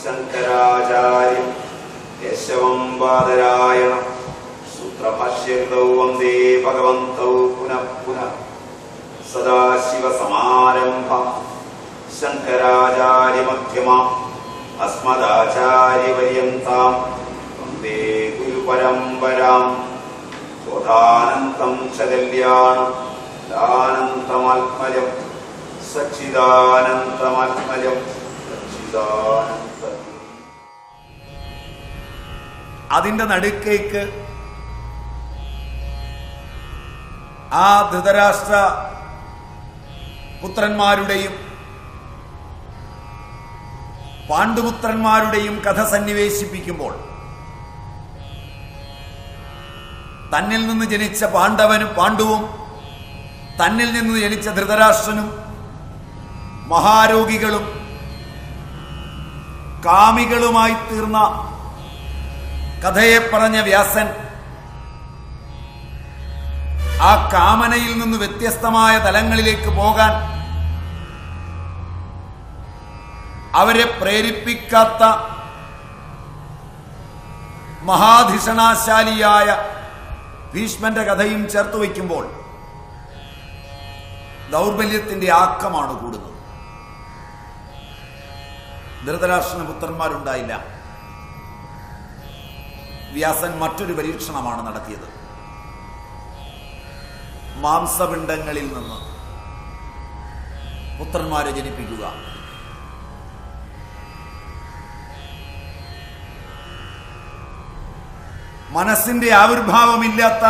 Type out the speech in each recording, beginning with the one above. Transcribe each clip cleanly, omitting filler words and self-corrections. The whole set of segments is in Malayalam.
ശങ്കരാചാര്യം കേശവം ബാദരായണം സൂത്രഭാഷ്യകൃതൗ വന്ദേ ഭഗവന്തൗ പുനഃ പുനഃ. സദാശിവസമാരംഭം ശങ്കരാചാര്യമധ്യമാം അസ്മദാചാര്യപര്യന്താം വന്ദേ ഗുരുപരമ്പരാം. ബോധാനന്തം ച കല്യാണം ദാനന്തമാത്മജം സച്ചിദാനന്തമാത്മജം സച്ചിദാനന്ദം. അതിന്റെ നടുക്കേക്ക് ആ ധൃതരാഷ്ട്ര പുത്രന്മാരുടെയും പാണ്ഡുപുത്രന്മാരുടെയും കഥ സന്നിവേശിപ്പിക്കുമ്പോൾ തന്നിൽ നിന്ന് ജനിച്ച പാണ്ഡുവും തന്നിൽ നിന്ന് ജനിച്ച ധൃതരാഷ്ട്രനും മഹാരോഗികളും കാമികളുമായി തീർന്ന കഥയെ പറഞ്ഞ വ്യാസൻ ആ കാമനയിൽ നിന്ന് വ്യത്യസ്തമായ തലങ്ങളിലേക്ക് പോകാൻ അവരെ പ്രേരിപ്പിക്കാത്ത മഹാധിഷണാശാലിയായ ഭീഷ്മന്റെ കഥയും ചേർത്ത് വയ്ക്കുമ്പോൾ ദൗർബല്യത്തിന്റെ ആക്കമാണ് കൂടുന്നത്. ധൃതരാഷ്ട്രന് പുത്രന്മാരുണ്ടായില്ല. വ്യാസൻ മറ്റൊരു പരീക്ഷണമാണ് നടത്തിയത്. മാംസപിണ്ഡങ്ങളിൽ നിന്ന് പുത്രന്മാരെ ജനിപ്പിക്കുക. മനസ്സിന്റെ ആവിർഭാവമില്ലാത്ത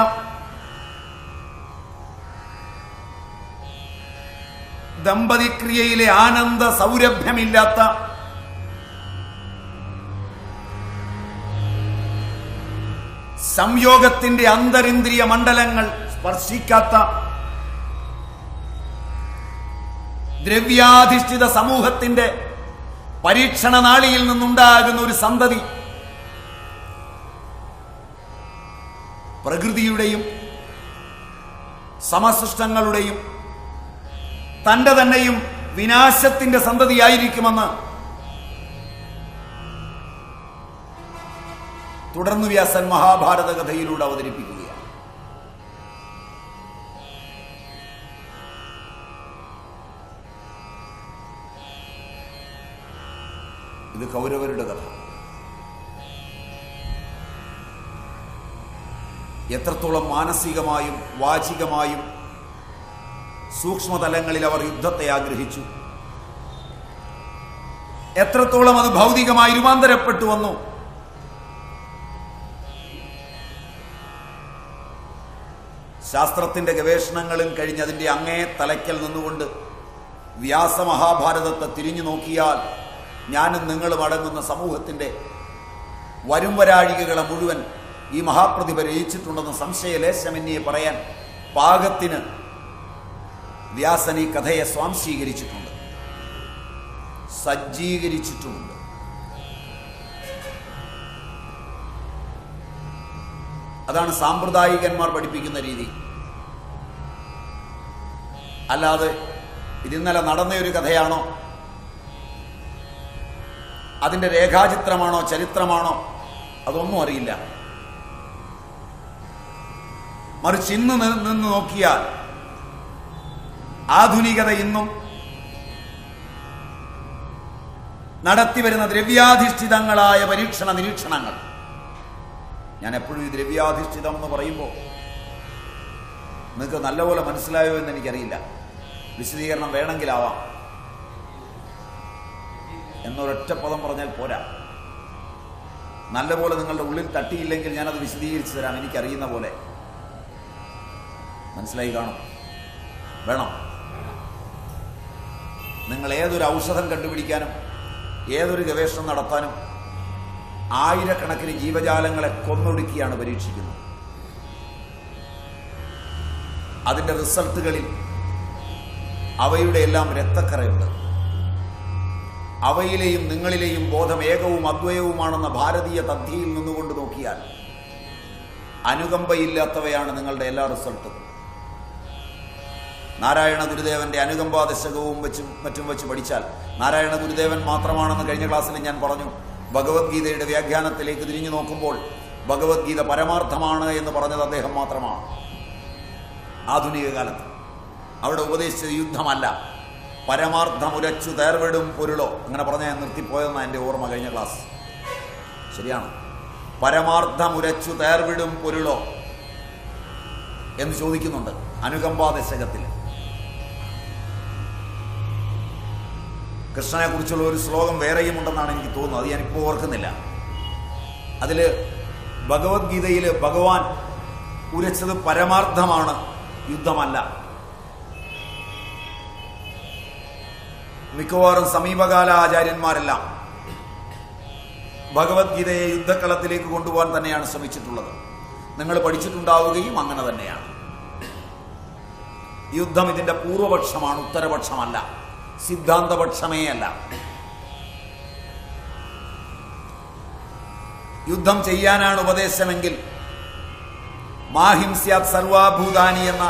ദമ്പതിക്രിയയിലെ ആനന്ദ സൗരഭ്യമില്ലാത്ത സംയോഗത്തിന്റെ അന്തരിന്ദ്രിയ മണ്ഡലങ്ങൾ സ്പർശിക്കാത്ത ദ്രവ്യാധിഷ്ഠിത സമൂഹത്തിന്റെ പരീക്ഷണ നാളിയിൽ നിന്നുണ്ടാകുന്ന ഒരു സന്തതി പ്രകൃതിയുടെയും സമസൃഷ്ടങ്ങളുടെയും തന്റെ തന്നെയും വിനാശത്തിന്റെ സന്തതിയായിരിക്കുമെന്ന് തുടർന്ന് വ്യാസൻ മഹാഭാരത കഥയിലൂടെ അവതരിപ്പിക്കുകയാണ്. ഇത് കൗരവരുടെ കഥ. എത്രത്തോളം മാനസികമായും വാചികമായും സൂക്ഷ്മതലങ്ങളിൽ അവർ യുദ്ധത്തെ ആഗ്രഹിച്ചു, എത്രത്തോളം അത് ഭൗതികമായി രൂപാന്തരപ്പെട്ടു വന്നു. ശാസ്ത്രത്തിന്റെ ഗവേഷണങ്ങളും കഴിഞ്ഞ് അതിന്റെ അങ്ങേ തലയ്ക്കൽ നിന്നുകൊണ്ട് വ്യാസമഹാഭാരതത്തെ തിരിഞ്ഞു നോക്കിയാൽ ഞാനും നിങ്ങളും അടങ്ങുന്ന സമൂഹത്തിന്റെ വരും വരാഴികകളെ മുഴുവൻ ഈ മഹാപ്രതിഭ രചിച്ചിട്ടുണ്ടെന്ന് സംശയലേശമെന്നിയെ പറയാൻ പാകത്തിന് വ്യാസൻ ഈ കഥയെ സ്വാംശീകരിച്ചിട്ടുണ്ട്, സജ്ജീകരിച്ചിട്ടുമുണ്ട്. അതാണ് സാമ്പ്രദായികന്മാർ പഠിപ്പിക്കുന്ന രീതി. അല്ലാതെ ഇതിന്നലെ നടന്നൊരു കഥയാണോ, അതിന്റെ രേഖാചിത്രമാണോ, ചരിത്രമാണോ, അതൊന്നും അറിയില്ല. മറിച്ച് ഇന്ന് നിന്ന് നോക്കിയാൽ ആധുനികത ഇന്നും നടത്തിവരുന്ന ദ്രവ്യാധിഷ്ഠിതങ്ങളായ പരീക്ഷണ നിരീക്ഷണങ്ങൾ. ഞാൻ എപ്പോഴും ഈ ദ്രവ്യാധിഷ്ഠിതം എന്ന് പറയുമ്പോൾ നിങ്ങൾക്ക് നല്ലപോലെ മനസ്സിലായോ എന്ന് എനിക്കറിയില്ല. വിശദീകരണം വേണമെങ്കിലാവാം. എന്നൊരൊറ്റ പദം പറഞ്ഞാൽ പോരാ. നല്ലപോലെ നിങ്ങളുടെ ഉള്ളിൽ തട്ടിയില്ലെങ്കിൽ ഞാനത് വിശദീകരിച്ചു തരാം, എനിക്കറിയുന്ന പോലെ. മനസ്സിലായി കാണും. വേണം. നിങ്ങൾ ഏതൊരു ഔഷധം കണ്ടുപിടിക്കാനും ഏതൊരു ഗവേഷണം നടത്താനും ആയിരക്കണക്കിന് ജീവജാലങ്ങളെ കൊന്നൊടുക്കിയാണ് പരീക്ഷിക്കുന്നത്. അതിന്റെ റിസൾട്ടുകളിൽ അവയുടെ എല്ലാം രക്തക്കറയുണ്ട്. അവയിലെയും നിങ്ങളിലെയും ബോധം ഏകവും അദ്വയവുമാണെന്ന ഭാരതീയ തദ്ധിയിൽ നിന്നുകൊണ്ട് നോക്കിയാൽ അനുകമ്പയില്ലാത്തവയാണ് നിങ്ങളുടെ എല്ലാ റിസൾട്ടും. നാരായണ ഗുരുദേവന്റെ അനുകമ്പാദശകവും മറ്റും വെച്ച് പഠിച്ചാൽ നാരായണ ഗുരുദേവൻ മാത്രമാണെന്ന് കഴിഞ്ഞ ക്ലാസ്സിൽ ഞാൻ പറഞ്ഞു. ഭഗവത്ഗീതയുടെ വ്യാഖ്യാനത്തിലേക്ക് തിരിഞ്ഞു നോക്കുമ്പോൾ ഭഗവത്ഗീത പരമാർത്ഥമാണ് എന്ന് പറഞ്ഞത് അദ്ദേഹം മാത്രമാണ്. ആധുനിക കാലത്ത് അവിടെ ഉപദേശിച്ചത് യുദ്ധമല്ല, പരമാർത്ഥമുരച്ചു തേർവിടും പൊരുളോ, അങ്ങനെ പറഞ്ഞാൽ ഞാൻ നിർത്തിപ്പോയെന്നാണ് എൻ്റെ ഓർമ്മ. കഴിഞ്ഞ ക്ലാസ് ശരിയാണ്. പരമാർത്ഥമുരച്ചു തേർവിടും പൊരുളോ എന്ന് ചോദിക്കുന്നുണ്ട് അനുകമ്പാദശകത്തിൽ. കൃഷ്ണനെ കുറിച്ചുള്ള ഒരു ശ്ലോകം വേറെയും ഉണ്ടെന്നാണ് എനിക്ക് തോന്നുന്നത്, അത് ഞാനിപ്പോൾ ഓർക്കുന്നില്ല. അതിൽ ഭഗവത്ഗീതയിൽ ഭഗവാൻ ഉരച്ചത് പരമാർത്ഥമാണ്, യുദ്ധമല്ല. മിക്കവാറും സമീപകാല ആചാര്യന്മാരെല്ലാം ഭഗവത്ഗീതയെ യുദ്ധക്കളത്തിലേക്ക് കൊണ്ടുപോകാൻ തന്നെയാണ് ശ്രമിച്ചിട്ടുള്ളത്. നിങ്ങൾ പഠിച്ചിട്ടുണ്ടാവുകയും അങ്ങനെ തന്നെയാണ്. യുദ്ധം ഇതിന്റെ പൂർവപക്ഷമാണ്, ഉത്തരപക്ഷമല്ല, സിദ്ധാന്തപക്ഷമേ അല്ല. യുദ്ധം ചെയ്യാനാണ് ഉപദേശമെങ്കിൽ മാഹിംസ്യാത് സർവാഭൂതാനി എന്ന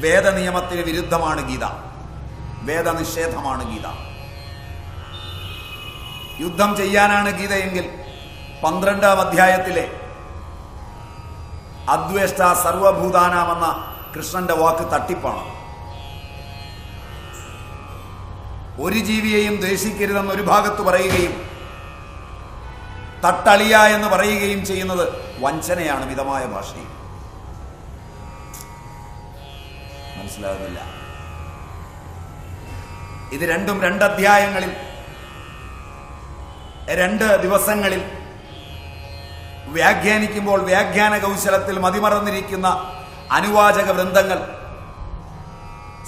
വേദനിയമത്തിന് വിരുദ്ധമാണ് ഗീത, വേദനിഷേധമാണ് ഗീത. യുദ്ധം ചെയ്യാനാണ് ഗീതയെങ്കിൽ 12-ാം അധ്യായത്തിലെ അദ്വേഷ്ട സർവഭൂതാനാമെന്ന കൃഷ്ണന്റെ വാക്ക് തട്ടിപ്പാണ്. ഒരു ജീവിയെയും ദ്വേഷിക്കരുതെന്ന് ഒരു ഭാഗത്ത് പറയുകയും തട്ടളിയ എന്ന് പറയുകയും ചെയ്യുന്നത് വഞ്ചനയാണ് മിതമായ ഭാഷയിൽ. മനസ്സിലാകുന്നില്ല. ഇത് രണ്ടും 2 അധ്യായങ്ങളിൽ 2 ദിവസങ്ങളിൽ വ്യാഖ്യാനിക്കുമ്പോൾ വ്യാഖ്യാന കൗശലത്തിൽ മതിമറന്നിരിക്കുന്ന അനുവാചക വൃന്ദങ്ങൾ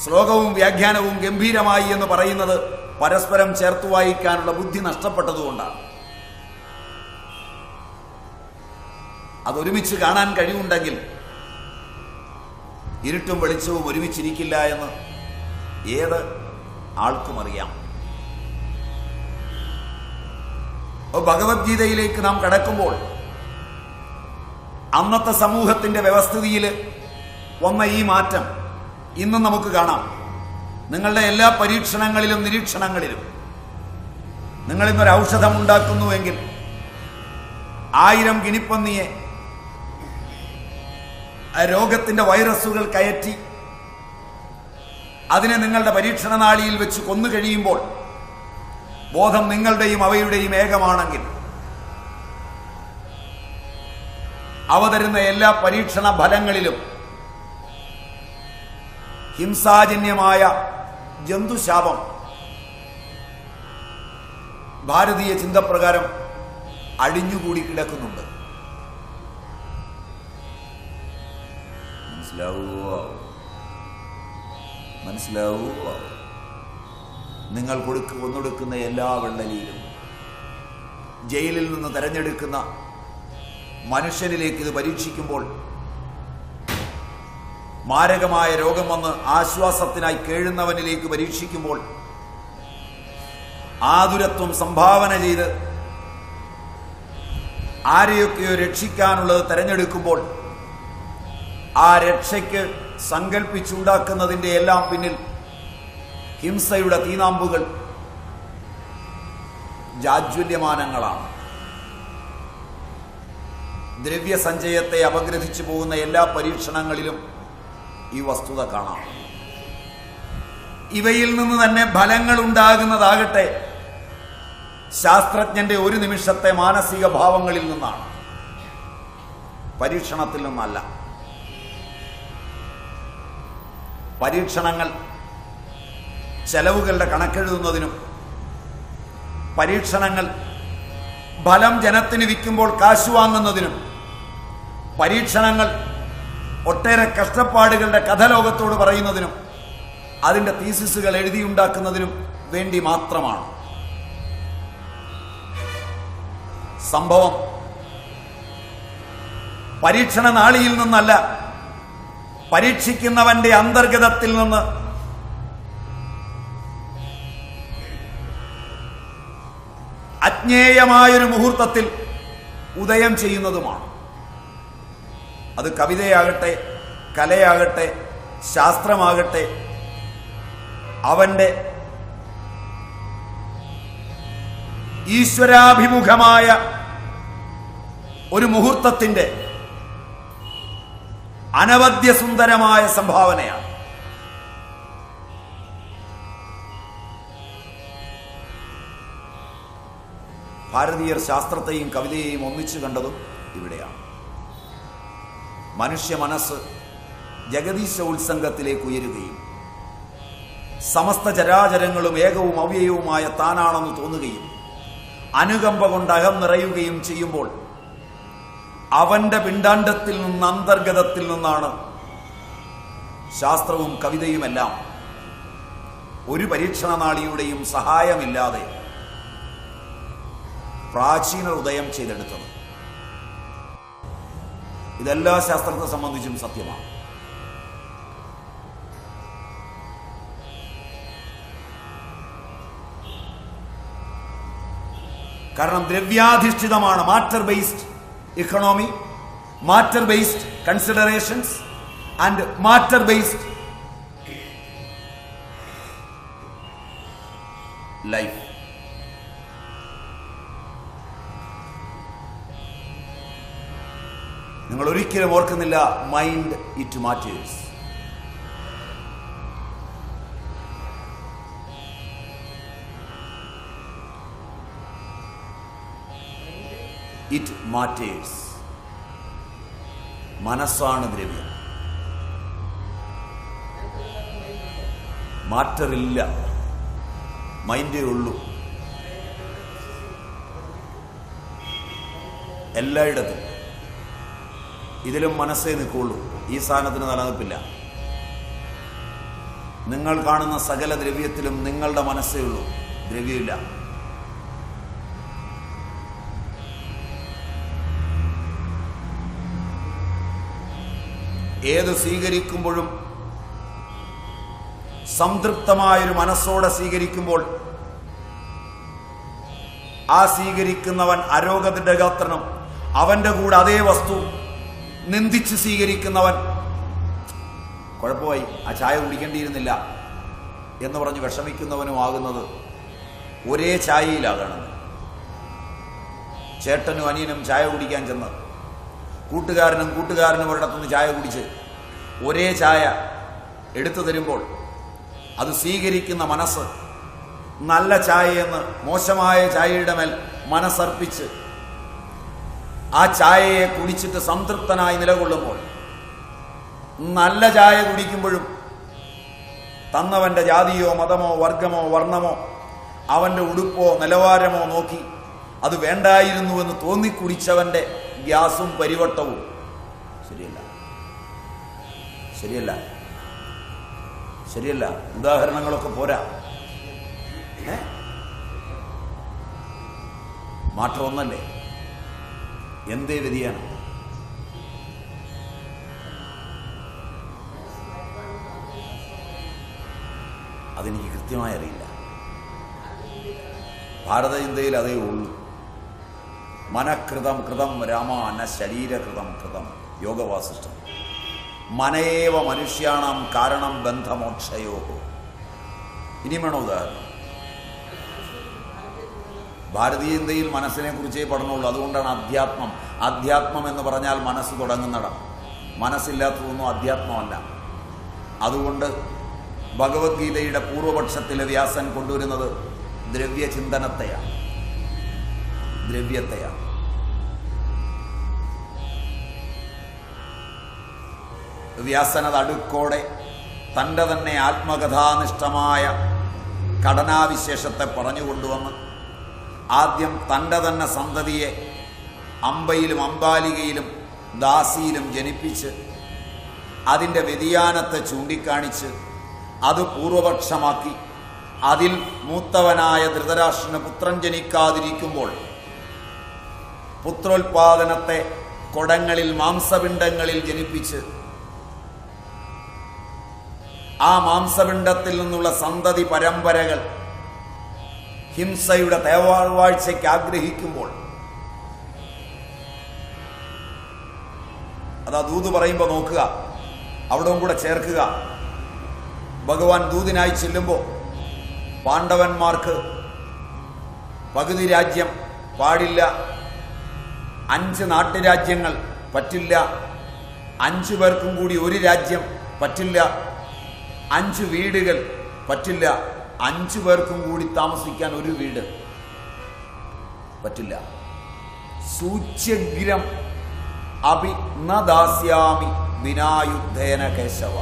ശ്ലോകവും വ്യാഖ്യാനവും ഗംഭീരമായി എന്ന് പറയുന്നത് പരസ്പരം ചേർത്ത് വായിക്കാനുള്ള ബുദ്ധി നഷ്ടപ്പെട്ടതുകൊണ്ടാണ്. അതൊരുമിച്ച് കാണാൻ കഴിവുണ്ടെങ്കിൽ ഇരുട്ടും വെളിച്ചവും ഒരുമിച്ചിരിക്കില്ല എന്ന് ഏത് ആൾക്കും അറിയാം. ഭഗവത്ഗീതയിലേക്ക് നാം കടക്കുമ്പോൾ അന്നത്തെ സമൂഹത്തിന്റെ വ്യവസ്ഥിതിയിൽ വന്ന ഈ മാറ്റം ഇന്നും നമുക്ക് കാണാം. നിങ്ങളുടെ എല്ലാ പരീക്ഷണങ്ങളിലും നിരീക്ഷണങ്ങളിലും നിങ്ങൾ ഇന്നൊരു ഔഷധം ഉണ്ടാക്കുന്നുവെങ്കിൽ 1000 ഗിനിപ്പന്നിയെ രോഗത്തിന്റെ വൈറസുകൾ കയറ്റി അതിനെ നിങ്ങളുടെ പരീക്ഷണ നാളിയിൽ വെച്ച് കൊന്നു കഴിയുമ്പോൾ ബോധം നിങ്ങളുടെയും അവയുടെയും ഏകമാണെങ്കിൽ അവ തരുന്ന എല്ലാ പരീക്ഷണ ഫലങ്ങളിലും ഹിംസാജന്യമായ ജന്തുശാപം ഭാരതീയ ചിന്തപ്രകാരം അടിഞ്ഞുകൂടി കിടക്കുന്നുണ്ട്. മനസ്സിലാവുക. നിങ്ങൾ കൊന്നൊടുക്കുന്ന എല്ലാ വെള്ളലിയിലും ജയിലിൽ നിന്ന് തെരഞ്ഞെടുക്കുന്ന മനുഷ്യനിലേക്ക് ഇത് പരീക്ഷിക്കുമ്പോൾ മാരകമായ രോഗം വന്ന് ആശ്വാസത്തിനായി കേഴുന്നവനിലേക്ക് പരീക്ഷിക്കുമ്പോൾ ആതുരത്വം സംഭാവന ചെയ്ത് ആരെയൊക്കെയോ രക്ഷിക്കാനുള്ളത് തെരഞ്ഞെടുക്കുമ്പോൾ ആ രക്ഷയ്ക്ക് സങ്കല്പിച്ചുണ്ടാക്കുന്നതിൻ്റെ എല്ലാം പിന്നിൽ ഹിംസയുടെ തീനാമ്പുകൾ ജാജ്വല്യമാനങ്ങളാണ്. ദ്രവ്യസഞ്ചയത്തെ അപഗ്രഥിച്ചു പോകുന്ന എല്ലാ പരീക്ഷണങ്ങളിലും ഈ വസ്തുത കാണാം. ഇവയിൽ നിന്ന് തന്നെ ഫലങ്ങൾ ഉണ്ടാകുന്നതാകട്ടെ ശാസ്ത്രജ്ഞന്റെ ഒരു നിമിഷത്തെ മാനസിക ഭാവങ്ങളിൽ നിന്നാണ്, പരീക്ഷണത്തിൽ നിന്നല്ല. പരീക്ഷണങ്ങൾ ചെലവുകളുടെ കണക്കെഴുതുന്നതിനും പരീക്ഷണങ്ങൾ ഫലം ജനത്തിന് വിൽക്കുമ്പോൾ കാശ് വാങ്ങുന്നതിനും പരീക്ഷണങ്ങൾ ഒട്ടേറെ കഷ്ടപ്പാടുകളുടെ കഥ ലോകത്തോട് പറയുന്നതിനും അതിൻ്റെ തീസിസുകൾ എഴുതിയുണ്ടാക്കുന്നതിനും വേണ്ടി മാത്രമാണ്. സംഭവം പരീക്ഷണ നാളിയിൽ നിന്നല്ല, പരീക്ഷിക്കുന്നവന്റെ അന്തർഗതത്തിൽ നിന്ന് അജ്ഞേയമായൊരു മുഹൂർത്തത്തിൽ ഉദയം ചെയ്യുന്നതുമാണ്. അത് കവിതയാകട്ടെ, കലയാകട്ടെ, ശാസ്ത്രമാകട്ടെ അവന്റെ ഈശ്വരാഭിമുഖമായ ഒരു മുഹൂർത്തത്തിന്റെ അനവദ്യസുന്ദരമായ സംഭാവനയാണ്. ഭാരതീയർ ശാസ്ത്രത്തെയും കവിതയെയും ഒന്നിച്ചു കണ്ടതും ഇവിടെയാണ്. മനുഷ്യ മനസ്സ് ജഗദീശ ഉത്സംഗത്തിലേക്ക് ഉയരുകയും സമസ്ത ചരാചരങ്ങളും ഏകവും അവ്യയവുമായ താനാണെന്ന് തോന്നുകയും അനുകമ്പ കൊണ്ട് അകം നിറയുകയും ചെയ്യുമ്പോൾ അവന്റെ പിണ്ടാണ്ടത്തിൽ നിന്ന്, അന്തർഗതത്തിൽ നിന്നാണ് ശാസ്ത്രവും കവിതയുമെല്ലാം ഒരു പരീക്ഷണനാളിയുടെയും സഹായമില്ലാതെ പ്രാചീന ഉദയം ചെയ്തെടുത്തത്. ഇതെല്ലാ ശാസ്ത്രത്തെ സംബന്ധിച്ചും സത്യമാണ്. കാരണം ദ്രവ്യാധിഷ്ഠിതമാണ് matter based economy, matter based considerations and matter based life. നിങ്ങൾ ഒരിക്കലും ഓർക്കുന്നില്ല mind it matters. It matters. മനസ്സാണ് ദ്രവ്യം. മാറ്ററില്ല, മൈൻഡേ ഉള്ളൂ. എല്ലായിടത്തും ഇതിലും മനസ്സേ നിൽക്കുള്ളൂ. ഈ സാധനത്തിന് നിലനിൽപ്പില്ല. നിങ്ങൾ കാണുന്ന സകല ദ്രവ്യത്തിലും നിങ്ങളുടെ മനസ്സേ ഉള്ളൂ, ദ്രവ്യമില്ല. ഏത് സ്വീകരിക്കുമ്പോഴും സംതൃപ്തമായൊരു മനസ്സോടെ സ്വീകരിക്കുമ്പോൾ ആ സ്വീകരിക്കുന്നവൻ അരോഗതിടഗാത്രനും അവന്റെ കൂടെ അതേ വസ്തു നിന്ദിച്ച് സ്വീകരിക്കുന്നവൻ കുഴപ്പമായി, ആ ചായ കുടിക്കേണ്ടിയിരുന്നില്ല എന്ന് പറഞ്ഞ് വിഷമിക്കുന്നവനും ആകുന്നത് ഒരേ ചായയിലാകണം. ചേട്ടനും അനിയനും ചായ കുടിക്കാൻ ചെന്ന് കൂട്ടുകാരനും ഒരിടത്തുനിന്ന് ചായ കുടിച്ച് ഒരേ ചായ എടുത്തു തരുമ്പോൾ അത് സ്വീകരിക്കുന്ന മനസ്സ് നല്ല ചായയെന്ന് മോശമായ ചായയുടെ മേൽ മനസ്സർപ്പിച്ച് ആ ചായയെ കുടിച്ചിട്ട് സംതൃപ്തനായി നിലകൊള്ളുമ്പോൾ, നല്ല ചായ കുടിക്കുമ്പോഴും തന്നവന്റെ ജാതിയോ മതമോ വർഗമോ വർണ്ണമോ അവന്റെ ഉടുപ്പോ നിലവാരമോ നോക്കി അത് വേണ്ടായിരുന്നുവെന്ന് തോന്നിക്കുടിച്ചവന്റെ ഗ്യാസും പരിവട്ടവും ശരിയല്ല. ഉദാഹരണങ്ങളൊക്കെ പോരാ. മാറ്റം ഒന്നല്ലേ? എന്തേ വ്യതിയാനം? അതെനിക്ക് കൃത്യമായി അറിയില്ല. ഭാരത ചിന്തയിൽ അതേ ഉള്ളൂ. മനഃകൃതം കൃതം രാമ ന ശരീരകൃതം കൃതം യോഗവാസിഷ്ടം. മനയേവ മനുഷ്യാണാം കാരണം ബന്ധമോക്ഷയോ. ഇനി വേണോ ഉദാഹരണം? ഭാരതീയ ചിന്തയിൽ മനസ്സിനെ കുറിച്ചേ പഠനമുള്ളൂ. അതുകൊണ്ടാണ് അധ്യാത്മം എന്ന് പറഞ്ഞാൽ മനസ്സ് തുടങ്ങുന്നിടം. മനസ്സില്ലാത്തതൊന്നും അധ്യാത്മമല്ല. അതുകൊണ്ട് ഭഗവത്ഗീതയുടെ പൂർവപക്ഷത്തിലെ വ്യാസൻ കൊണ്ടുവരുന്നത് ദ്രവ്യചിന്തനത്തെയാണ്, ദ്രവ്യത്തെയാണ്. വ്യാസനത് അടുക്കോടെ തൻ്റെ തന്നെ ആത്മകഥാനിഷ്ഠമായ ഘടനാവിശേഷത്തെ പറഞ്ഞുകൊണ്ടുവന്ന് ആദ്യം തൻ്റെ തന്നെ സന്തതിയെ അമ്പയിലും അമ്പാലികയിലും ദാസിയിലും ജനിപ്പിച്ച് അതിൻ്റെ വ്യതിയാനത്തെ ചൂണ്ടിക്കാണിച്ച് അത് പൂർവപക്ഷമാക്കി അതിൽ മൂത്തവനായ ധൃതരാഷ്ട്രന് പുത്രൻ ജനിക്കാതിരിക്കുമ്പോൾ പുത്രോത്പാദനത്തെ കൊടങ്ങളിൽ മാംസപിണ്ഡങ്ങളിൽ ജനിപ്പിച്ച് ആ മാംസപിണ്ഡത്തിൽ നിന്നുള്ള സന്തതി പരമ്പരകൾ ഹിംസയുടെ തേവാഴ്ചയ്ക്ക് ആഗ്രഹിക്കുമ്പോൾ, അതാ ദൂത് പറയുമ്പോൾ നോക്കുക, അവിടവും കൂടെ ചേർക്കുക, ഭഗവാൻ ദൂതനായി ചെല്ലുമ്പോൾ പാണ്ഡവന്മാർക്ക് പകുതി രാജ്യം പാടില്ല, 5 നാട്ടുരാജ്യങ്ങൾ പറ്റില്ല, 5 പേർക്കും കൂടി ഒരു രാജ്യം പറ്റില്ല, 5 വീടുകൾ പറ്റില്ല, 5 പേർക്കും കൂടി താമസിക്കാൻ ഒരു വീട് പറ്റില്ല. സൂച്യഗ്രം അഭി ന ദാസ്യാമി വിനായുദ്ധേന കേശവ.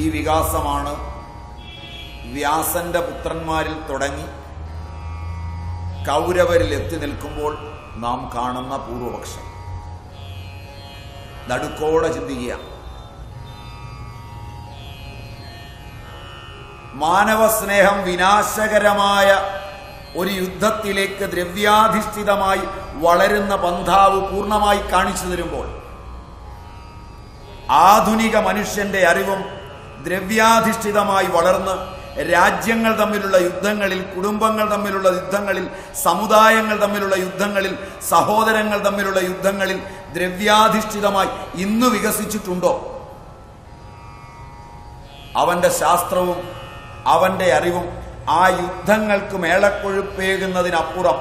ഈ വികാസമാണ് വ്യാസന്റെ പുത്രന്മാരിൽ തുടങ്ങി കൗരവരിൽ എത്തി നിൽക്കുമ്പോൾ നാം കാണുന്ന പൂർവപക്ഷം. നടുക്കോടെ ചിന്തിക്കുക. മാനവ സ്നേഹം വിനാശകരമായ ഒരു യുദ്ധത്തിലേക്ക് ദ്രവ്യാധിഷ്ഠിതമായി വളരുന്ന പന്ഥാവ് പൂർണ്ണമായി കാണിച്ചു തരുമ്പോൾ ആധുനിക മനുഷ്യന്റെ അറിവും ദ്രവ്യാധിഷ്ഠിതമായി വളർന്ന് രാജ്യങ്ങൾ തമ്മിലുള്ള യുദ്ധങ്ങളിൽ, കുടുംബങ്ങൾ തമ്മിലുള്ള യുദ്ധങ്ങളിൽ, സമുദായങ്ങൾ തമ്മിലുള്ള യുദ്ധങ്ങളിൽ, സഹോദരങ്ങൾ തമ്മിലുള്ള യുദ്ധങ്ങളിൽ ദ്രവ്യാധിഷ്ഠിതമായി ഇന്ന് വികസിച്ചിട്ടുണ്ടോ? അവന്റെ ശാസ്ത്രവും അവന്റെ അറിവും ആ യുദ്ധങ്ങൾക്ക് മേളക്കൊഴുപ്പേകുന്നതിനപ്പുറം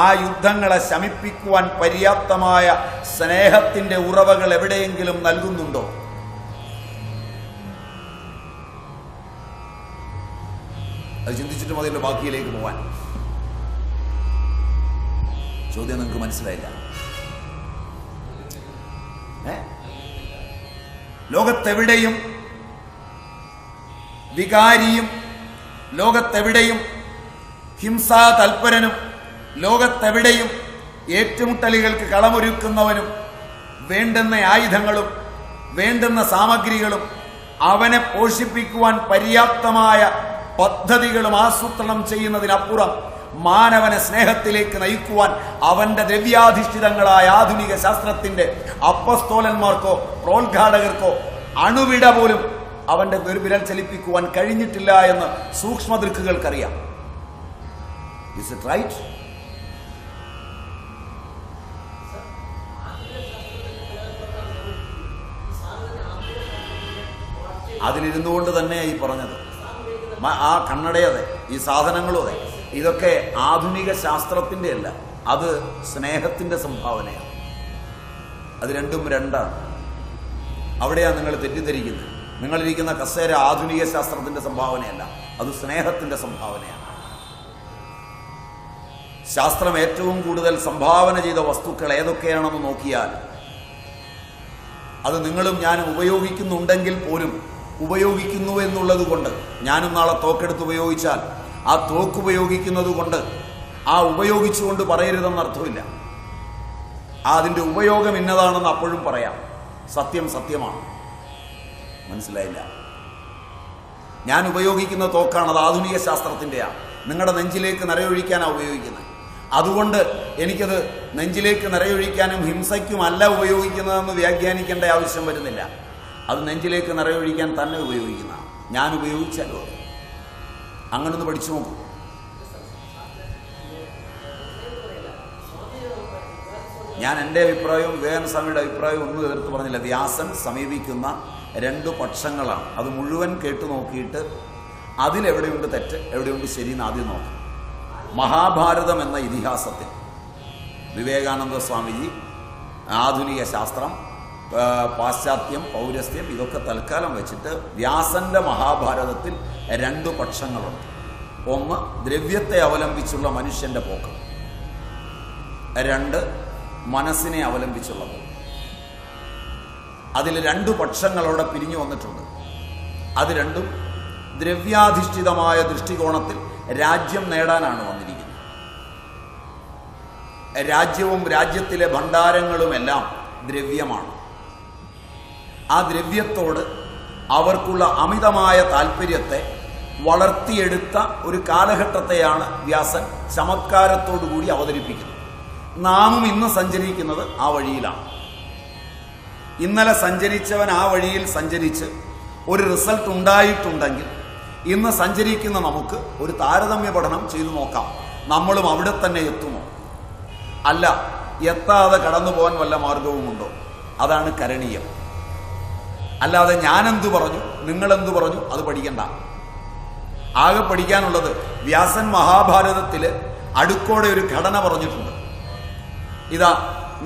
ആ യുദ്ധങ്ങളെ ശമിപ്പിക്കുവാൻ പര്യാപ്തമായ സ്നേഹത്തിന്റെ ഉറവകൾ എവിടെയെങ്കിലും നൽകുന്നുണ്ടോ? അത് ചിന്തിച്ചിട്ട് മതിയല്ലോ ബാക്കിയിലേക്ക് പോവാൻ. ചോദ്യം നിങ്ങൾക്ക് മനസ്സിലായില്ല. ലോകത്തെവിടെയും വികാരിയും, ലോകത്തെവിടെയും ഹിംസാ തൽപരനും, ലോകത്തെവിടെയും ഏറ്റുമുട്ടലുകൾക്ക് കളമൊരുക്കുന്നവനും വേണ്ടുന്ന ആയുധങ്ങളും വേണ്ടുന്ന സാമഗ്രികളും അവനെ പോഷിപ്പിക്കുവാൻ പര്യാപ്തമായ പദ്ധതികളും ആസൂത്രണം ചെയ്യുന്നതിനപ്പുറം മാനവനെ സ്നേഹത്തിലേക്ക് നയിക്കുവാൻ അവന്റെ ദ്രവ്യാധിഷ്ഠിതങ്ങളായ ആധുനിക ശാസ്ത്രത്തിന്റെ അപ്പസ്തോലന്മാർക്കോ പ്രോത്ഘാടകർക്കോ അണുവിട പോലും അവന്റെ വിരൽ ചലിപ്പിക്കുവാൻ കഴിഞ്ഞിട്ടില്ല എന്ന് സൂക്ഷ്മദൃക്കുകൾക്കറിയാം. Is it right? അതിലിരുന്നു കൊണ്ട് തന്നെയാണ് ഈ പറഞ്ഞത്. ആ കണ്ണടയതെ, ഈ സാധനങ്ങളും അതെ, ഇതൊക്കെ ആധുനിക ശാസ്ത്രത്തിന്റെ അല്ല, അത് സ്നേഹത്തിന്റെ സംഭാവനയാണ്. അത് രണ്ടും രണ്ടാണ്. അവിടെയാണ് നിങ്ങൾ തെറ്റിദ്ധരിക്കുന്നത്. നിങ്ങളിരിക്കുന്ന കസേര ആധുനിക ശാസ്ത്രത്തിന്റെ സംഭാവനയല്ല, അത് സ്നേഹത്തിന്റെ സംഭാവനയാണ്. ശാസ്ത്രം ഏറ്റവും കൂടുതൽ സംഭാവന ചെയ്ത വസ്തുക്കൾ ഏതൊക്കെയാണെന്ന് നോക്കിയാൽ അത് നിങ്ങളും ഞാനും ഉപയോഗിക്കുന്നുണ്ടെങ്കിൽ പോലും ഉപയോഗിക്കുന്നു എന്നുള്ളത് കൊണ്ട്, ഞാനും നാളെ തോക്കെടുത്ത് ഉപയോഗിച്ചാൽ ആ തോക്ക് ഉപയോഗിക്കുന്നത് കൊണ്ട് ആ ഉപയോഗിച്ചുകൊണ്ട് പറയരുതെന്ന് അർത്ഥമില്ല. അതിൻ്റെ ഉപയോഗം ഇന്നതാണെന്ന് അപ്പോഴും പറയാം. സത്യം സത്യമാണ്. മനസ്സിലായില്ല? ഞാൻ ഉപയോഗിക്കുന്ന തോക്കാണ്, അത് ആധുനിക ശാസ്ത്രത്തിൻ്റെയാണ്. നിങ്ങളുടെ നെഞ്ചിലേക്ക് നിറയൊഴിക്കാനാണ് ഉപയോഗിക്കുന്നത്. അതുകൊണ്ട് എനിക്കത് നെഞ്ചിലേക്ക് നിറയൊഴിക്കാനും ഹിംസയ്ക്കുമല്ല ഉപയോഗിക്കുന്നതെന്ന് വ്യാഖ്യാനിക്കേണ്ട ആവശ്യം വരുന്നില്ല. അത് നെഞ്ചിലേക്ക് നിറയൊഴിക്കാൻ തന്നെ ഉപയോഗിക്കുന്നതാണ്. ഞാൻ ഉപയോഗിച്ചാലോ? അങ്ങനൊന്ന് പഠിച്ചു നോക്കൂ. ഞാൻ എൻ്റെ അഭിപ്രായവും വിവേകാനന്ദ സ്വാമിയുടെ അഭിപ്രായവും ഒന്നും എതിർത്ത് പറഞ്ഞില്ല. വ്യാസൻ സമീപിക്കുന്ന 2 പക്ഷങ്ങളാണ്. അത് മുഴുവൻ കേട്ടു നോക്കിയിട്ട് അതിലെവിടെയുണ്ട് തെറ്റ്, എവിടെയുണ്ട് ശരിയെന്ന് ആദ്യം നോക്കാം. മഹാഭാരതം എന്ന ഇതിഹാസത്തിൽ വിവേകാനന്ദ സ്വാമിജി ആധുനിക ശാസ്ത്രം, പാശ്ചാത്യം, പൗരസ്ത്യം ഇതൊക്കെ തൽക്കാലം വെച്ചിട്ട് വ്യാസന്റെ മഹാഭാരതത്തിൽ 2 പക്ഷങ്ങളുണ്ട്. ഒന്ന്, ദ്രവ്യത്തെ അവലംബിച്ചുള്ള മനുഷ്യന്റെ പോക്ക്. 2, മനസ്സിനെ അവലംബിച്ചുള്ള പോക്ക്. അതിൽ 2 പക്ഷങ്ങളോടെ പിരിഞ്ഞു വന്നിട്ടുണ്ട്. അത് രണ്ടും ദ്രവ്യാധിഷ്ഠിതമായ ദൃഷ്ടികോണത്തിൽ രാജ്യം നേടാനാണ് വന്നിരിക്കുന്നത്. രാജ്യവും രാജ്യത്തിലെ ഭണ്ഡാരങ്ങളുമെല്ലാം ദ്രവ്യമാണ്. ആ ദ്രവ്യത്തോട് അവർക്കുള്ള അമിതമായ താല്പര്യത്തെ വളർത്തിയെടുത്ത ഒരു കാലഘട്ടത്തെയാണ് വ്യാസൻ ചമത്കാരത്തോടുകൂടി അവതരിപ്പിക്കുന്നത്. നാമും ഇന്ന് സഞ്ചരിക്കുന്നത് ആ വഴിയിലാണ്. ഇന്നലെ സഞ്ചരിച്ചവൻ ആ വഴിയിൽ സഞ്ചരിച്ച് ഒരു റിസൾട്ട് ഉണ്ടായിട്ടുണ്ടെങ്കിൽ ഇന്ന് സഞ്ചരിക്കുന്ന നമുക്ക് ഒരു താരതമ്യ പഠനം ചെയ്തു നോക്കാം. നമ്മളും അവിടെ തന്നെ എത്തുമോ? അല്ല, എത്താതെ കടന്നു പോകാൻ വല്ല മാർഗവുമുണ്ടോ? അതാണ് കരണീയം. അല്ലാതെ ഞാനെന്തു പറഞ്ഞു നിങ്ങളെന്തു പറഞ്ഞു അത് പഠിക്കണ്ട. ആകെ പഠിക്കാനുള്ളത് വ്യാസൻ മഹാഭാരതത്തിൽ അടുക്കോടെ ഒരു ഘടന പറഞ്ഞിട്ടുണ്ട്. ഇതാ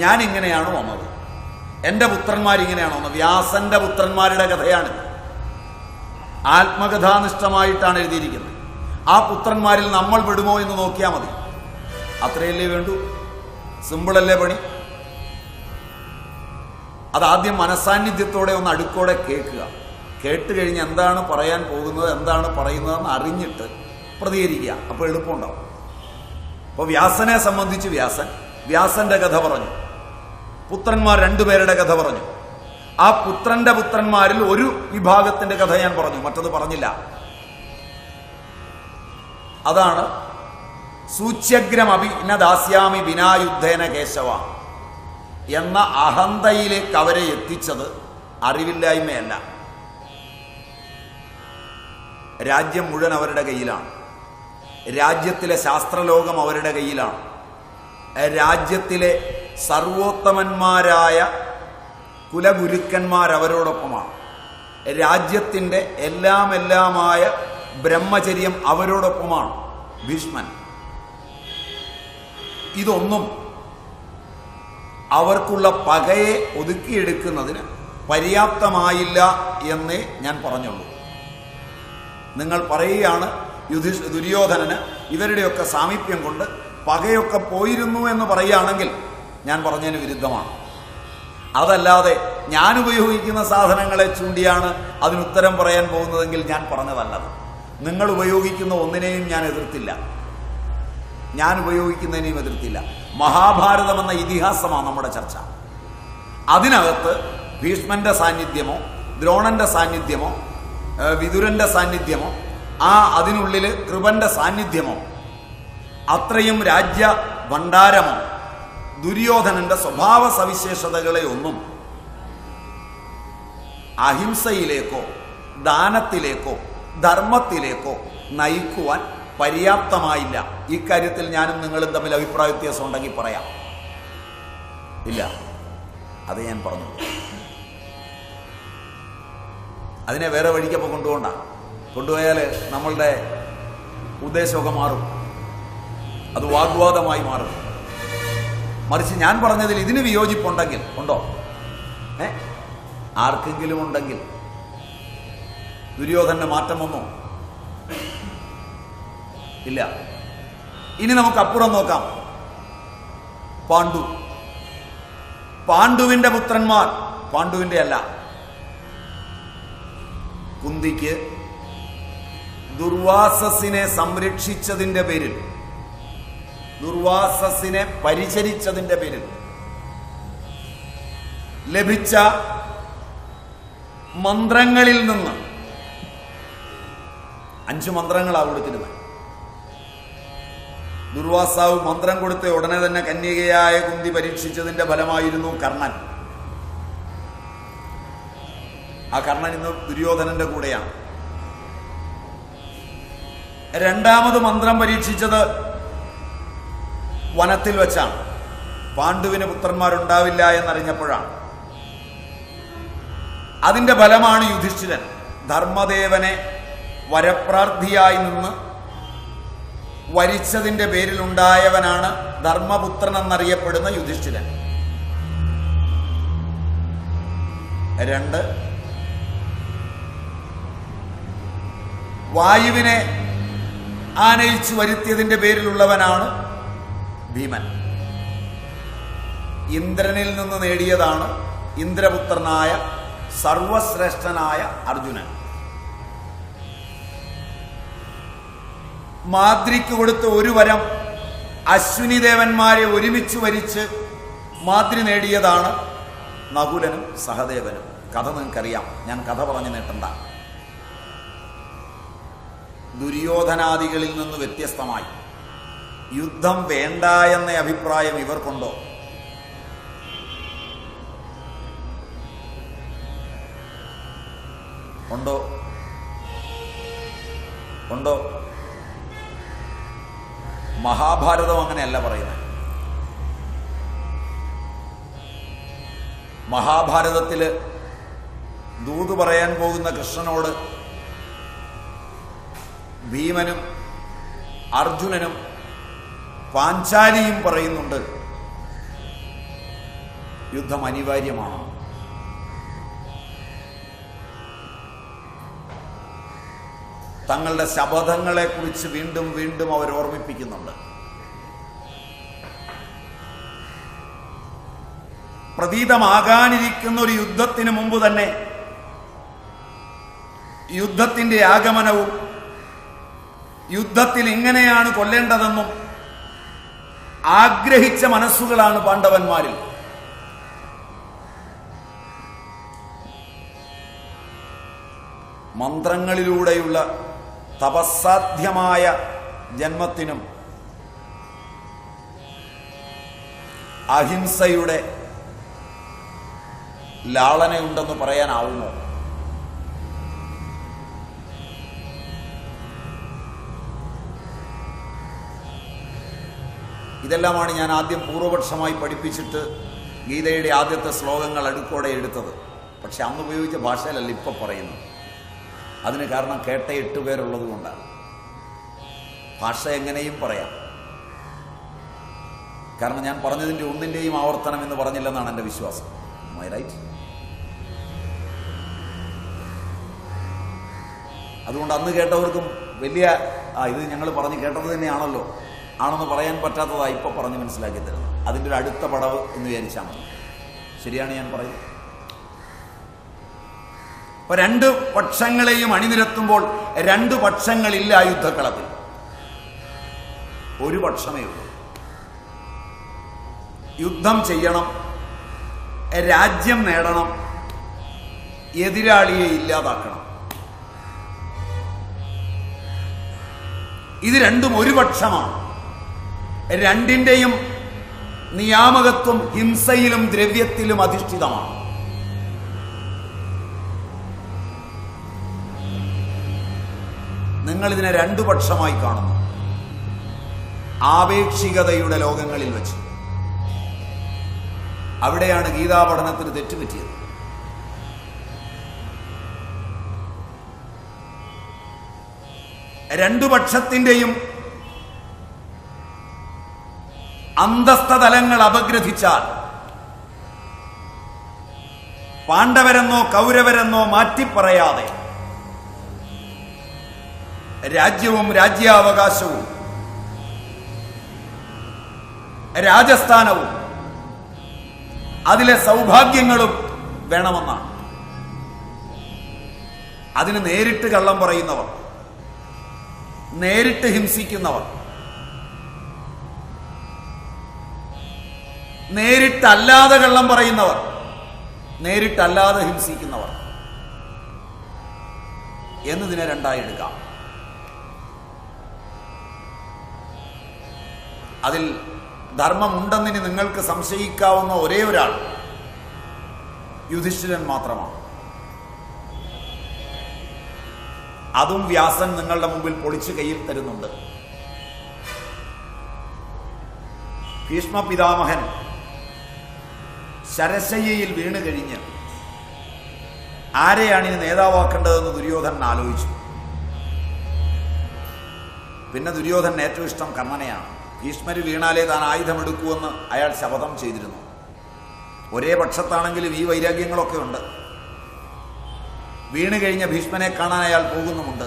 ഞാൻ ഇങ്ങനെയാണ് വന്നത്, എൻ്റെ പുത്രന്മാരിങ്ങനെയാണ് വന്നത്. വ്യാസന്റെ പുത്രന്മാരുടെ കഥയാണ്, ആത്മകഥാനിഷ്ഠമായിട്ടാണ് എഴുതിയിരിക്കുന്നത്. ആ പുത്രന്മാരിൽ നമ്മൾ പെടുമോ എന്ന് നോക്കിയാൽ മതി. അത്രയല്ലേ വേണ്ടൂ? സിമ്പിളല്ലേ പണി? അതാദ്യം മനസാന്നിധ്യത്തോടെ ഒന്ന് അടുക്കോടെ കേൾക്കുക. കേട്ട് കഴിഞ്ഞ് എന്താണ് പറയാൻ പോകുന്നത്, എന്താണ് പറയുന്നതെന്ന് അറിഞ്ഞിട്ട് പ്രതികരിക്കുക. അപ്പോൾ എളുപ്പമുണ്ടാവും. അപ്പോൾ വ്യാസനെ സംബന്ധിച്ച് വ്യാസന്റെ കഥ പറഞ്ഞു, പുത്രന്മാർ രണ്ടുപേരുടെ കഥ പറഞ്ഞു. ആ പുത്രന്റെ പുത്രന്മാരിൽ ഒരു വിഭാഗത്തിന്റെ കഥ ഞാൻ പറഞ്ഞു, മറ്റത് പറഞ്ഞില്ല. അതാണ് സൂച്യഗ്രമഭി ന ദാസ്യാമി വിനായുദ്ധേന കേശവ എന്ന അഹന്തയിലേക്ക് അവരെ എത്തിച്ചത് അറിവില്ലായ്മയല്ല. രാജ്യം മുഴുവൻ അവരുടെ കയ്യിലാണ്, രാജ്യത്തിലെ ശാസ്ത്രലോകം അവരുടെ കയ്യിലാണ്, രാജ്യത്തിലെ സർവോത്തമന്മാരായ കുലഗുരുക്കന്മാർ അവരോടൊപ്പമാണ്, രാജ്യത്തിൻ്റെ എല്ലാമായ ബ്രഹ്മചര്യം അവരോടൊപ്പമാണ് ഭീഷ്മൻ. ഇതൊന്നും അവർക്കുള്ള പകയെ ഒതുക്കിയെടുക്കുന്നതിന് പര്യാപ്തമായില്ല എന്നേ ഞാൻ പറഞ്ഞുള്ളൂ. നിങ്ങൾ പറയുകയാണ് ദുര്യോധനന് ഇവരുടെയൊക്കെ സാമീപ്യം കൊണ്ട് പകയൊക്കെ പോയിരുന്നു എന്ന് പറയുകയാണെങ്കിൽ ഞാൻ പറഞ്ഞതിന് വിരുദ്ധമാണ്. അതല്ലാതെ ഞാൻ ഉപയോഗിക്കുന്ന സാധനങ്ങളെ ചൂണ്ടിയാണ് അതിനുത്തരം പറയാൻ പോകുന്നതെങ്കിൽ ഞാൻ പറഞ്ഞതല്ലത്. നിങ്ങൾ ഉപയോഗിക്കുന്ന ഒന്നിനെയും ഞാൻ എതിർത്തില്ല, ഞാൻ ഉപയോഗിക്കുന്നതിനെയും എതിർത്തില്ല. മഹാഭാരതം എന്ന ഇതിഹാസമാണ് നമ്മുടെ ചർച്ച. അതിനകത്ത് ഭീഷ്മന്റെ സാന്നിധ്യമോ ദ്രോണന്റെ സാന്നിധ്യമോ വിതുരന്റെ സാന്നിധ്യമോ അതിനുള്ളിൽ കൃപന്റെ സാന്നിധ്യമോ അത്രയും രാജ്യ ഭണ്ഡാരമോ ദുര്യോധനന്റെ സ്വഭാവ സവിശേഷതകളെ ഒന്നും അഹിംസയിലേക്കോ ദാനത്തിലേക്കോ ധർമ്മത്തിലേക്കോ നയിക്കുവാൻ പര്യാപ്തമായില്ല. ഇക്കാര്യത്തിൽ ഞാനും നിങ്ങളും തമ്മിൽ അഭിപ്രായ വ്യത്യാസം ഉണ്ടെങ്കിൽ പറയാം. ഇല്ല, അത് ഞാൻ പറഞ്ഞു. അതിനെ വേറെ വഴിക്കപ്പോൾ കൊണ്ടുപോയാൽ നമ്മളുടെ ഉദ്ദേശമൊക്കെ മാറും, അത് വാഗ്വാദമായി മാറും. മറിച്ച് ഞാൻ പറഞ്ഞതിൽ ഇതിന് വിയോജിപ്പുണ്ടെങ്കിൽ ഉണ്ടോ? ആർക്കെങ്കിലും ഉണ്ടെങ്കിൽ ദുര്യോധനന് മാറ്റം വന്നോ? ഇല്ല. ഇനി നമുക്ക് അപ്പുറം നോക്കാം. പാണ്ഡുവിന്റെ പുത്രന്മാർ, പാണ്ഡുവിന്റെ അല്ല, കുന്തിക്ക് ദുർവാസസിനെ സംരക്ഷിച്ചതിന്റെ പേരിൽ, ദുർവാസസിനെ പരിചരിച്ചതിന്റെ പേരിൽ ലഭിച്ച മന്ത്രങ്ങളിൽ നിന്ന് 5 മന്ത്രങ്ങളാണ് കൊടുത്തിരുന്നത്. ദുർവാസാവ് മന്ത്രം കൊടുത്ത ഉടനെ തന്നെ കന്യകയായ കുന്തി പരീക്ഷിച്ചതിന്റെ ഫലമായിരുന്നു കർണൻ. ആ കർണൻ ഇന്ന് ദുര്യോധനന്റെ കൂടെയാണ്. രണ്ടാമത് മന്ത്രം പരീക്ഷിച്ചത് വനത്തിൽ വെച്ചാണ്. പാണ്ഡുവിന് പുത്രന്മാരുണ്ടാവില്ല എന്നറിഞ്ഞപ്പോഴാണ്. അതിന്റെ ഫലമാണ് യുധിഷ്ഠിരൻ. ധർമ്മദേവനെ വരപ്രാർത്ഥിയായി നിന്ന് വരിച്ചതിന്റെ പേരിലുണ്ടായവനാണ് ധർമ്മപുത്രൻ എന്നറിയപ്പെടുന്ന യുധിഷ്ഠിരൻ. 2, വായുവിനെ ആനയിച്ചു വരുത്തിയതിന്റെ പേരിലുള്ളവനാണ് ഭീമൻ. ഇന്ദ്രനിൽ നിന്ന് നേടിയതാണ് ഇന്ദ്രപുത്രനായ സർവശ്രേഷ്ഠനായ അർജുനൻ. മാദ്രിക്ക് കൊടുത്ത ഒരു വരം അശ്വിനി ദേവന്മാരെ ഒരുമിച്ച് വരിച്ച് മാദ്രി നേടിയതാണ് നകുലനും സഹദേവനും. കഥ നിങ്ങൾക്കറിയാം, ഞാൻ കഥ പറഞ്ഞു നീട്ടണ്ട. ദുര്യോധനാദികളിൽ നിന്ന് വ്യത്യസ്തമായി യുദ്ധം വേണ്ട എന്ന അഭിപ്രായം ഇവർക്കുണ്ടോ? ഉണ്ടോ? മഹാഭാരതം അങ്ങനെയല്ല പറയുന്നത്. മഹാഭാരതത്തില് ദൂത് പറയാൻ പോകുന്ന കൃഷ്ണനോട് ഭീമനും അർജുനനും പാഞ്ചാലിയും പറയുന്നുണ്ട്, യുദ്ധം അനിവാര്യമാണ്. തങ്ങളുടെ ശപഥങ്ങളെക്കുറിച്ച് വീണ്ടും വീണ്ടും അവർ ഓർമ്മിപ്പിക്കുന്നുണ്ട്. പ്രതീതമാകാനിരിക്കുന്ന ഒരു യുദ്ധത്തിന് മുമ്പ് തന്നെ യുദ്ധത്തിന്റെ ആഗമനവും യുദ്ധത്തിൽ എങ്ങനെയാണ് കൊല്ലേണ്ടതെന്നും ആഗ്രഹിച്ച മനസ്സുകളാണ് പാണ്ഡവന്മാരിൽ. മന്ത്രങ്ങളിലൂടെയുള്ള തപസ്സാധ്യമായ ജന്മത്തിനും അഹിംസയുടെ ലാളനയുണ്ടെന്ന് പറയാനാവുമോ? ഇതെല്ലാമാണ് ഞാൻ ആദ്യം പൂർവപക്ഷമായി പഠിപ്പിച്ചിട്ട് ഗീതയുടെ ആദ്യത്തെ ശ്ലോകങ്ങൾ അടുക്കോടെ എടുത്തത്. പക്ഷെ അന്ന് ഉപയോഗിച്ച ഭാഷയിലല്ല ഇപ്പം പറയുന്നത്. അതിന് കാരണം കേട്ട 8 പേരുള്ളത് കൊണ്ടാണ്. ഭാഷ എങ്ങനെയും പറയാം. കാരണം ഞാൻ പറഞ്ഞതിൻ്റെ ഒന്നിൻ്റെയും ആവർത്തനം എന്ന് പറഞ്ഞില്ലെന്നാണ് എൻ്റെ വിശ്വാസം. റൈറ്റ്? അതുകൊണ്ട് അന്ന് കേട്ടവർക്കും വലിയ ഇത് ഞങ്ങൾ പറഞ്ഞ് കേട്ടത് തന്നെയാണല്ലോ ആണെന്ന് പറയാൻ പറ്റാത്തതായി ഇപ്പം പറഞ്ഞ് മനസ്സിലാക്കി തരുന്നത്. അതിൻ്റെ ഒരു അടുത്ത പടവ് എന്ന് വിചാരിച്ചാൽ മതി. ശരിയാണ് ഞാൻ പറയുന്നത്. ഇപ്പൊ 2 പക്ഷങ്ങളെയും അണിനിരത്തുമ്പോൾ 2 പക്ഷങ്ങളില്ല യുദ്ധക്കളത്തിൽ. ഒരു പക്ഷമേ ഉള്ളൂ. യുദ്ധം ചെയ്യണം, രാജ്യം നേടണം, എതിരാളിയെ ഇല്ലാതാക്കണം. ഇത് രണ്ടും ഒരു പക്ഷമാണ്. രണ്ടിന്റെയും നിയാമകത്വം ഹിംസയിലും ദ്രവ്യത്തിലും അധിഷ്ഠിതമാണ്. നിങ്ങളിതിനെ 2 പക്ഷമായി കാണുന്നു ആപേക്ഷികതയുടെ ലോകങ്ങളിൽ വെച്ച്. അവിടെയാണ് ഗീതാ പഠനത്തിന് തെറ്റുപറ്റിയത്. രണ്ടു പക്ഷത്തിന്റെയും അന്തസ്ഥ തലങ്ങൾ അപഗ്രഥിച്ചാൽ പാണ്ഡവരെന്നോ കൗരവരെന്നോ മാറ്റിപ്പറയാതെ രാജ്യവും രാജ്യാവകാശവും രാജസ്ഥാനവും അതിലെ സൗഭാഗ്യങ്ങളും വേണമെന്നാണ്. അതിന് നേരിട്ട് കള്ളം പറയുന്നവർ, നേരിട്ട് ഹിംസിക്കുന്നവർ, നേരിട്ടല്ലാതെ കള്ളം പറയുന്നവർ, നേരിട്ടല്ലാതെ ഹിംസിക്കുന്നവർ എന്നതിനെ രണ്ടായി എടുക്കാം. അതിൽ ധർമ്മമുണ്ടെന്നിന് നിങ്ങൾക്ക് സംശയിക്കാവുന്ന ഒരേ ഒരാൾ യുധിഷ്ഠിരൻ മാത്രമാണ്. അതും വ്യാസൻ നിങ്ങളുടെ മുമ്പിൽ പൊളിച്ചു കയ്യിൽ തരുന്നുണ്ട്. ഭീഷ്മ പിതാമഹൻ ശരശയ്യയിൽ വീണ് കഴിഞ്ഞ് ആരെയാണ് ഇനി നേതാവാക്കേണ്ടതെന്ന് ദുര്യോധനൻ ആലോചിച്ചു. പിന്നെ ദുര്യോധനൻ ഏറ്റവും ഇഷ്ടം കർണനെയാണ്. ഭീഷ്മര് വീണാലേ താൻ ആയുധമെടുക്കുമെന്ന് അയാൾ ശപഥം ചെയ്തിരുന്നു. ഒരേ പക്ഷത്താണെങ്കിലും ഈ വൈരാഗ്യങ്ങളൊക്കെ ഉണ്ട്. വീണ് കഴിഞ്ഞ ഭീഷ്മനെ കാണാൻ അയാൾ പോകുന്നുമുണ്ട്.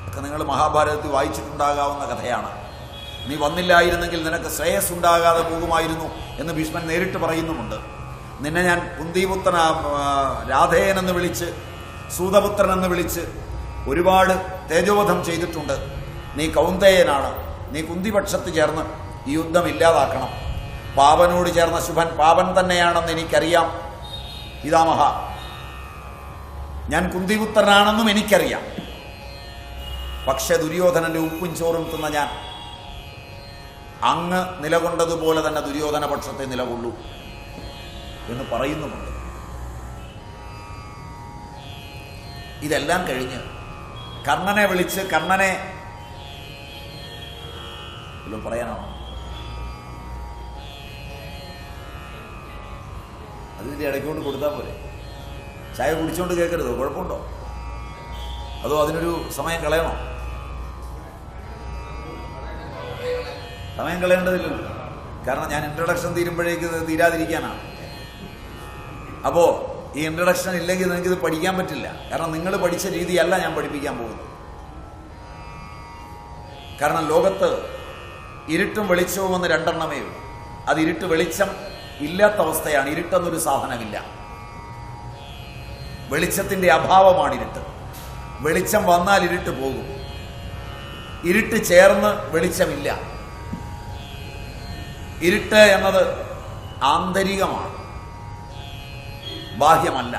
ഒക്കെ നിങ്ങൾ മഹാഭാരതത്തിൽ വായിച്ചിട്ടുണ്ടാകാവുന്ന കഥയാണ്. നീ വന്നില്ലായിരുന്നെങ്കിൽ നിനക്ക് ശ്രേയസ് ഉണ്ടാകാതെ പോകുമായിരുന്നു എന്ന് ഭീഷ്മൻ നേരിട്ട് പറയുന്നുമുണ്ട്. നിന്നെ ഞാൻ കുന്തിപുത്രൻ രാധേയൻ എന്ന് വിളിച്ച്, സൂതപുത്രൻ എന്ന് വിളിച്ച് ഒരുപാട് തേജോവധം ചെയ്തിട്ടുണ്ട്. നീ കൗന്ദേയനാണ്. നീ കുന്തിപക്ഷത്ത് ചേർന്ന് ഈ യുദ്ധം ഇല്ലാതാക്കണം. പാപനോട് ചേർന്ന ശുഭൻ പാപൻ തന്നെയാണെന്ന് എനിക്കറിയാം പിതാമഹ. ഞാൻ കുന്തിപുത്രനാണെന്നും എനിക്കറിയാം. പക്ഷെ ദുര്യോധനന്റെ ഉപ്പും ചോറും തിന്ന ഞാൻ അങ്ങ് നിലകൊണ്ടതുപോലെ തന്നെ ദുര്യോധന പക്ഷത്തെ നിലകൊള്ളൂ എന്ന് പറയുന്നുമുണ്ട്. ഇതെല്ലാം കഴിഞ്ഞ് കർണനെ വിളിച്ച് കർണനെ പറയാനാണോ? അത് അതിൻ്റെ ഇടയ്ക്കൊണ്ട് കൊടുത്താൽ പോരെ. ചായ കുടിച്ചുകൊണ്ട് കേൾക്കരുത്, കുഴപ്പമുണ്ടോ? അതോ അതിനൊരു സമയം കളയണോ? സമയം കളയേണ്ടതില്ലല്ലോ. കാരണം ഞാൻ ഇൻട്രൊഡക്ഷൻ തീരുമ്പോഴേക്ക് തീരാതിരിക്കാനാണ്. അപ്പോൾ ഈ ഇൻട്രൊഡക്ഷൻ ഇല്ലെങ്കിൽ നിങ്ങൾക്കിത് പഠിക്കാൻ പറ്റില്ല. കാരണം നിങ്ങൾ പഠിച്ച രീതിയല്ല ഞാൻ പഠിപ്പിക്കാൻ പോകുന്നത്. കാരണം ലോകത്ത് ഇരുട്ടും വെളിച്ചവും എന്ന് രണ്ടെണ്ണമേ ഉള്ളൂ. അത് ഇരുട്ട് വെളിച്ചം ഇല്ലാത്ത അവസ്ഥയാണ്. ഇരുട്ടെന്നൊരു സാധനമില്ല. വെളിച്ചത്തിൻ്റെ അഭാവമാണ് ഇരുട്ട്. വെളിച്ചം വന്നാൽ ഇരുട്ട് പോകും. ഇരുട്ട് ചേർന്ന് വെളിച്ചമില്ല. ഇരുട്ട് എന്നത് ആന്തരികമാണ്, ബാഹ്യമല്ല.